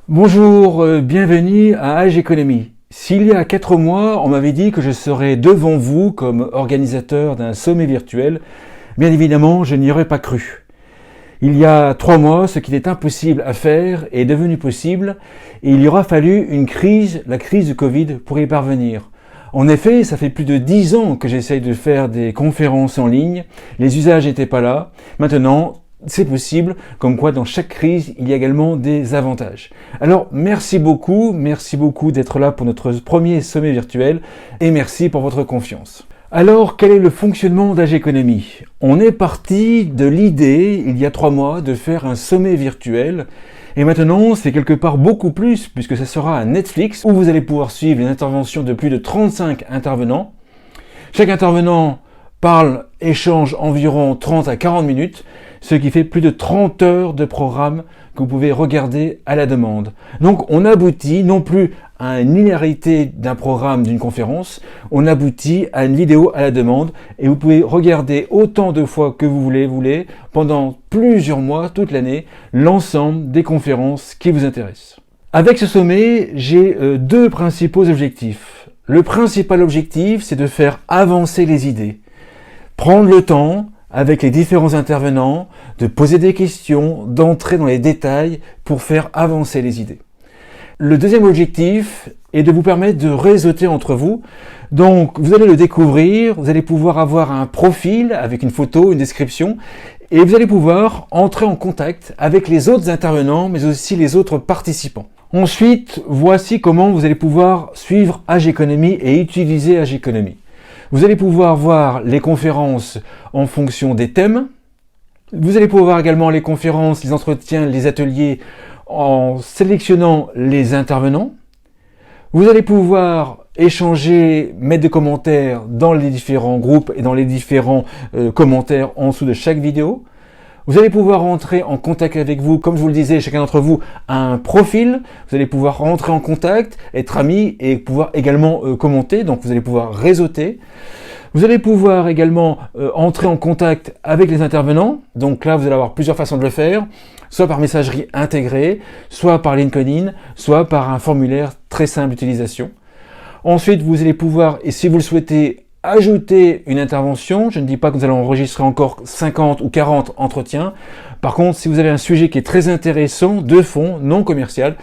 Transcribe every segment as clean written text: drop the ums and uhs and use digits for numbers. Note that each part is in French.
Bonjour, bienvenue à Age Économie. S'il y a 4 mois, on m'avait dit que je serais devant vous comme organisateur d'un sommet virtuel, bien évidemment, je n'y aurais pas cru. Il y a 3 mois, ce qui était impossible à faire est devenu possible et il y aura fallu une crise, la crise du Covid, pour y parvenir. En effet, ça fait plus de 10 ans que j'essaye de faire des conférences en ligne, les usages n'étaient pas là. Maintenant, c'est possible, comme quoi dans chaque crise, il y a également des avantages. Alors, merci beaucoup d'être là pour notre premier sommet virtuel et merci pour votre confiance. Alors, quel est le fonctionnement d'Age Économie ? On est parti de l'idée, il y a 3 mois, de faire un sommet virtuel. Et maintenant, c'est quelque part beaucoup plus, puisque ce sera un Netflix, où vous allez pouvoir suivre les interventions de plus de 35 intervenants. Chaque intervenant parle, échange environ 30 à 40 minutes, ce qui fait plus de 30 heures de programme que vous pouvez regarder à la demande. Donc on aboutit non plus à une linéarité d'un programme, d'une conférence, on aboutit à une vidéo à la demande et vous pouvez regarder autant de fois que vous voulez pendant plusieurs mois, toute l'année, l'ensemble des conférences qui vous intéressent. Avec ce sommet, j'ai deux principaux objectifs. Le principal objectif, c'est de faire avancer les idées. Prendre le temps, avec les différents intervenants, de poser des questions, d'entrer dans les détails pour faire avancer les idées. Le deuxième objectif est de vous permettre de réseauter entre vous. Donc, vous allez le découvrir, vous allez pouvoir avoir un profil avec une photo, une description, et vous allez pouvoir entrer en contact avec les autres intervenants, mais aussi les autres participants. Ensuite, voici comment vous allez pouvoir suivre Age Économie et utiliser Age Économie. Vous allez pouvoir voir les conférences en fonction des thèmes. Vous allez pouvoir également les conférences, les entretiens, les ateliers en sélectionnant les intervenants. Vous allez pouvoir échanger, mettre des commentaires dans les différents groupes et dans les différents commentaires en dessous de chaque vidéo. Vous allez pouvoir rentrer en contact avec vous, comme je vous le disais, chacun d'entre vous a un profil. Vous allez pouvoir rentrer en contact, être amis et pouvoir également commenter. Donc vous allez pouvoir réseauter. Vous allez pouvoir également entrer en contact avec les intervenants. Donc là, vous allez avoir plusieurs façons de le faire, soit par messagerie intégrée, soit par LinkedIn, soit par un formulaire très simple d'utilisation. Ensuite, vous allez pouvoir, et si vous le souhaitez, ajouter une intervention. Je ne dis pas que vous allez enregistrer encore 50 ou 40 entretiens. Par contre, si vous avez un sujet qui est très intéressant, de fond, non commercial,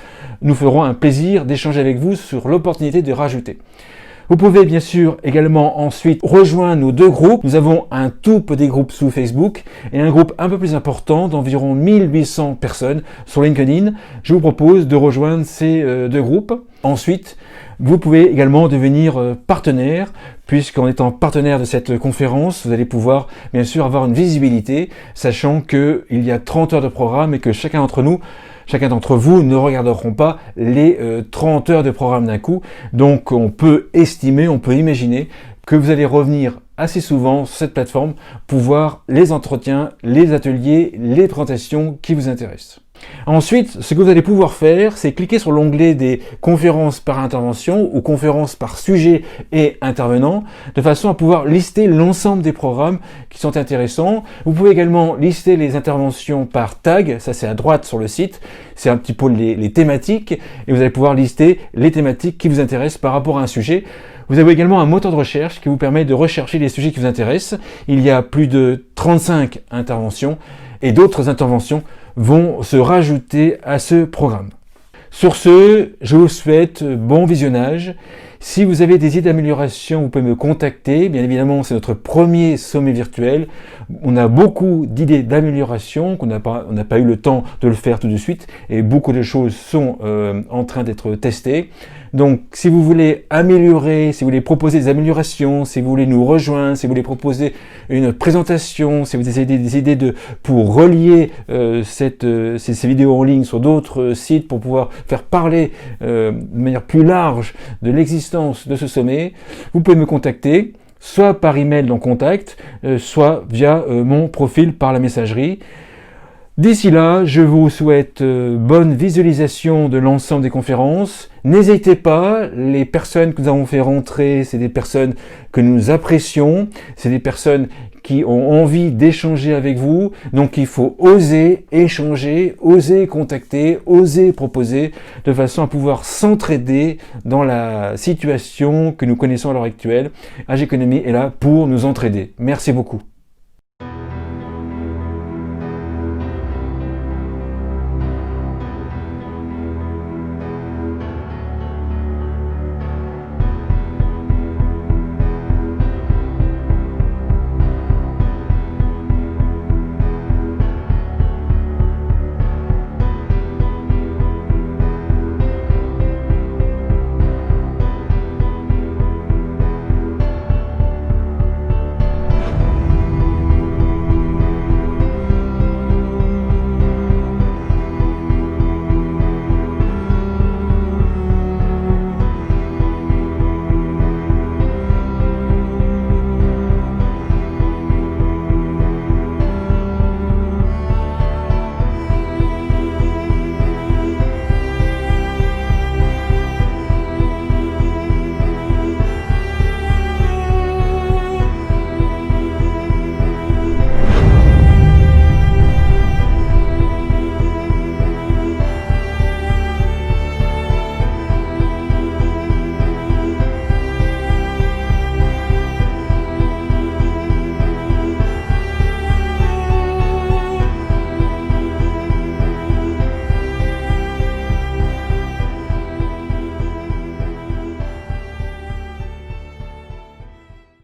nous ferons un plaisir d'échanger avec vous sur l'opportunité de rajouter. Vous pouvez bien sûr également ensuite rejoindre nos deux groupes. Nous avons un tout petit groupe sous Facebook et un groupe un peu plus important d'environ 1800 personnes sur LinkedIn. Je vous propose de rejoindre ces deux groupes. Ensuite, vous pouvez également devenir partenaire, puisqu'en étant partenaire de cette conférence, vous allez pouvoir bien sûr avoir une visibilité, sachant qu'il y a 30 heures de programme et que chacun d'entre vous ne regarderont pas les 30 heures de programme d'un coup. Donc on peut imaginer que vous allez revenir assez souvent sur cette plateforme pour voir les entretiens, les ateliers, les présentations qui vous intéressent. Ensuite, ce que vous allez pouvoir faire, c'est cliquer sur l'onglet des conférences par intervention ou conférences par sujet et intervenant, de façon à pouvoir lister l'ensemble des programmes qui sont intéressants. Vous pouvez également lister les interventions par tag, ça c'est à droite sur le site, c'est un petit peu les thématiques, et vous allez pouvoir lister les thématiques qui vous intéressent par rapport à un sujet. Vous avez également un moteur de recherche qui vous permet de rechercher les sujets qui vous intéressent. Il y a plus de 35 interventions et d'autres interventions vont se rajouter à ce programme. Sur ce, je vous souhaite bon visionnage. Si vous avez des idées d'amélioration, vous pouvez me contacter. Bien évidemment, c'est notre premier sommet virtuel. On a beaucoup d'idées d'amélioration, qu'on n'a pas eu le temps de le faire tout de suite, et beaucoup de choses sont en train d'être testées. Donc, si vous voulez améliorer, si vous voulez proposer des améliorations, si vous voulez nous rejoindre, si vous voulez proposer une présentation, si vous avez des idées pour relier ces vidéos en ligne sur d'autres sites pour pouvoir faire parler de manière plus large de l'existence de ce sommet, vous pouvez me contacter, soit par email dans Contact, soit via mon profil par la messagerie. D'ici là, je vous souhaite bonne visualisation de l'ensemble des conférences. N'hésitez pas, les personnes que nous avons fait rentrer, c'est des personnes que nous apprécions, c'est des personnes qui ont envie d'échanger avec vous. Donc il faut oser échanger, oser contacter, oser proposer, de façon à pouvoir s'entraider dans la situation que nous connaissons à l'heure actuelle. AG Economy est là pour nous entraider. Merci beaucoup.